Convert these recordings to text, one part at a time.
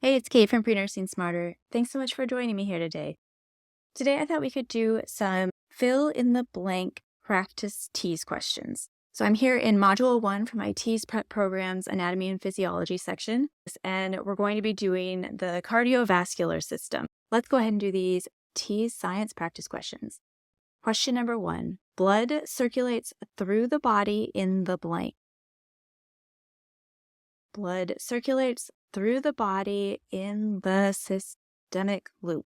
Hey, it's Kate from Prenursing Smarter. Thanks so much for joining me here today. Today, I thought we could do some fill in the blank practice TEAS questions. So I'm here in Module 1 for my TEAS Prep Program's Anatomy and Physiology section, and we're going to be doing the cardiovascular system. Let's go ahead and do these TEAS science practice questions. Question number 1. Blood circulates through the body in the blank. Blood circulates through the body in the systemic loop.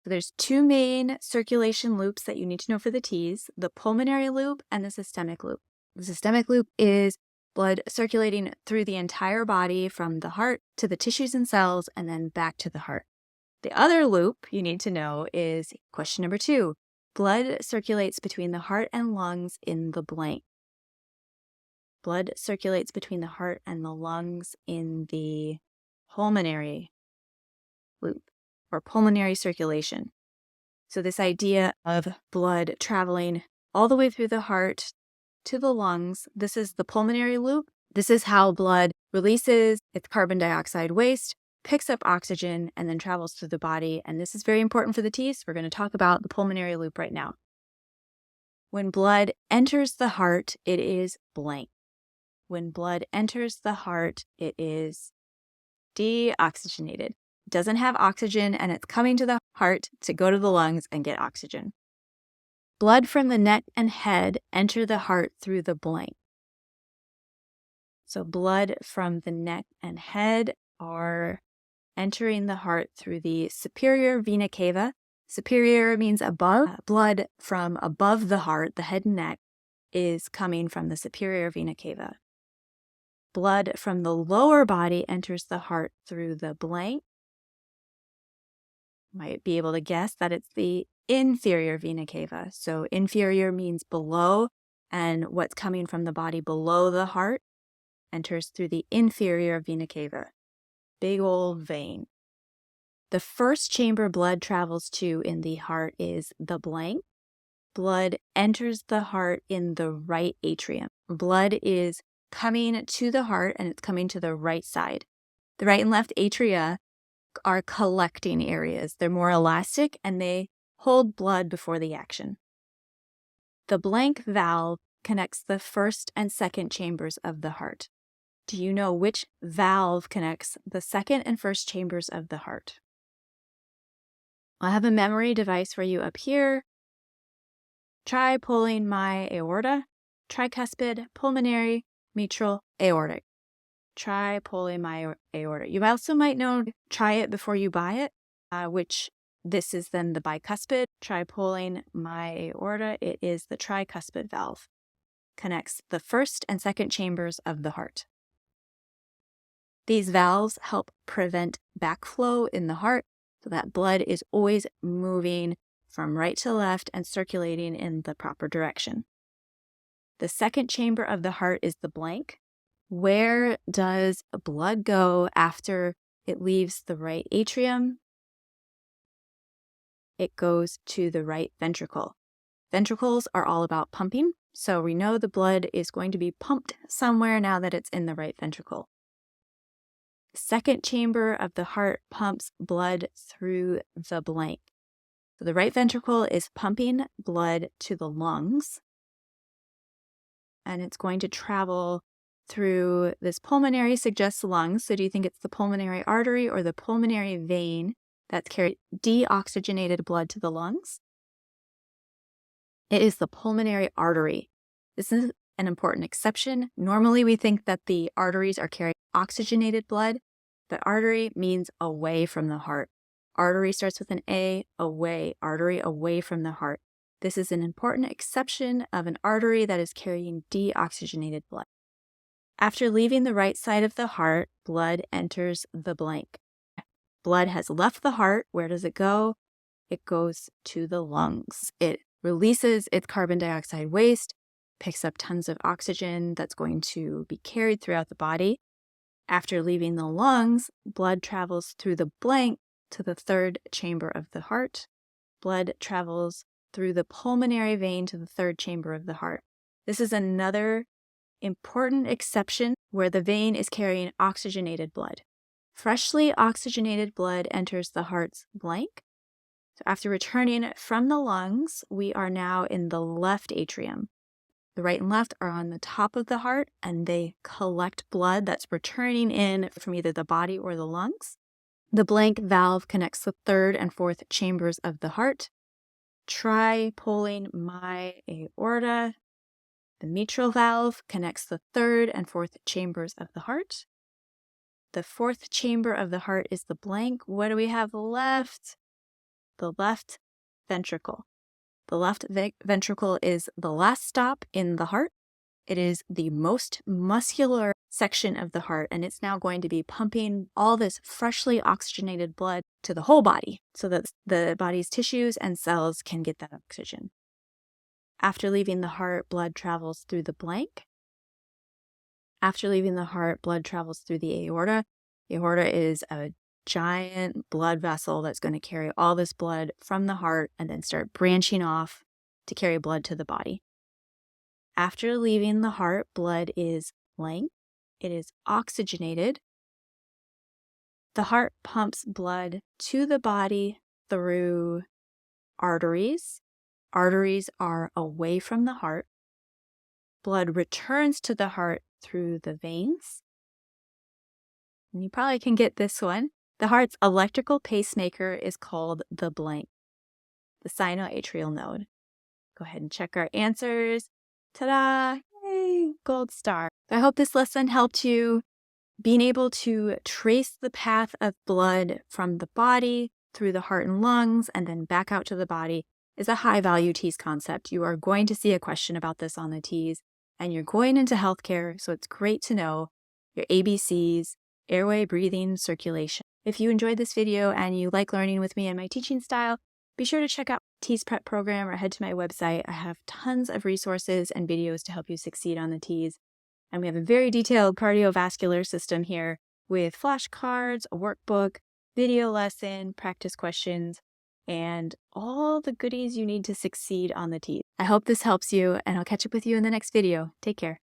So there's two main circulation loops that you need to know for the TEAS, the pulmonary loop and the systemic loop. The systemic loop is blood circulating through the entire body from the heart to the tissues and cells and then back to the heart. The other loop you need to know is question number 2. Blood circulates between the heart and lungs in the blank. Blood circulates between the heart and the lungs in the pulmonary loop or pulmonary circulation. So this idea of blood traveling all the way through the heart to the lungs, this is the pulmonary loop. This is how blood releases its carbon dioxide waste, picks up oxygen, and then travels through the body. And this is very important for the TEAS. We're going to talk about the pulmonary loop right now. When blood enters the heart, it is blank. When blood enters the heart, it is deoxygenated. It doesn't have oxygen, and it's coming to the heart to go to the lungs and get oxygen. Blood from the neck and head enter the heart through the blank. So blood from the neck and head are entering the heart through the superior vena cava. Superior means above. Blood from above the heart, the head and neck, is coming from the superior vena cava. Blood from the lower body enters the heart through the blank. Might be able to guess that it's the inferior vena cava. So inferior means below, and what's coming from the body below the heart enters through the inferior vena cava. Big old vein. The first chamber blood travels to in the heart is the blank. Blood enters the heart in the right atrium. Blood is coming to the heart, and it's coming to the right side. The right and left atria are collecting areas. They're more elastic, and they hold blood before the action. The blank valve connects the first and second chambers of the heart. Do you know which valve connects the second and first chambers of the heart? I have a memory device for you up here. Try pulling my aorta, tricuspid, pulmonary, mitral, aortic. Try pulling my aorta. You also might know, try it before you buy it, which this is then the bicuspid. Try pulling my aorta. It is the tricuspid valve. Connects the first and second chambers of the heart. These valves help prevent backflow in the heart so that blood is always moving from right to left and circulating in the proper direction. The second chamber of the heart is the blank. Where does blood go after it leaves the right atrium? It goes to the right ventricle. Ventricles are all about pumping, so we know the blood is going to be pumped somewhere now that it's in the right ventricle. The second chamber of the heart pumps blood through the blank. So the right ventricle is pumping blood to the lungs, and it's going to travel through this pulmonary suggests lungs. So do you think it's the pulmonary artery or the pulmonary vein that's carried deoxygenated blood to the lungs? It is the pulmonary artery. This is an important exception. Normally we think that the arteries are carrying oxygenated blood, but artery means away from the heart. Artery starts with an A, away, artery away from the heart. This is an important exception of an artery that is carrying deoxygenated blood. After leaving the right side of the heart, blood enters the blank. Blood has left the heart. Where does it go? It goes to the lungs. It releases its carbon dioxide waste, picks up tons of oxygen that's going to be carried throughout the body. After leaving the lungs, blood travels through the blank to the third chamber of the heart. Blood travels through the pulmonary vein to the third chamber of the heart. This is another important exception where the vein is carrying oxygenated blood. Freshly oxygenated blood enters the heart's blank. So after returning from the lungs, we are now in the left atrium. The right and left are on the top of the heart, and they collect blood that's returning in from either the body or the lungs. The blank valve connects the third and fourth chambers of the heart. Try pulling my aorta. The mitral valve connects the third and fourth chambers of the heart. The fourth chamber of the heart is the blank. What do we have left? The left ventricle. The left ventricle is the last stop in the heart. It is the most muscular section of the heart, and it's now going to be pumping all this freshly oxygenated blood to the whole body so that the body's tissues and cells can get that oxygen. After leaving the heart, blood travels through the blank. After leaving the heart, blood travels through the aorta. The aorta is a giant blood vessel that's going to carry all this blood from the heart and then start branching off to carry blood to the body. After leaving the heart, blood is blank. It is oxygenated. The heart pumps blood to the body through arteries. Arteries are away from the heart. Blood returns to the heart through the veins. And you probably can get this one. The heart's electrical pacemaker is called the blank, the sinoatrial node. Go ahead and check our answers. Ta-da! Yay! Gold star. I hope this lesson helped you. Being able to trace the path of blood from the body through the heart and lungs and then back out to the body is a high-value TEAS concept. You are going to see a question about this on the TEAS, and you're going into healthcare, so it's great to know your ABCs, airway, breathing, circulation. If you enjoyed this video and you like learning with me and my teaching style, be sure to check out TEAS Prep Program or head to my website. I have tons of resources and videos to help you succeed on the TEAS. And we have a very detailed cardiovascular system here with flashcards, a workbook, video lesson, practice questions, and all the goodies you need to succeed on the TEAS. I hope this helps you, and I'll catch up with you in the next video. Take care.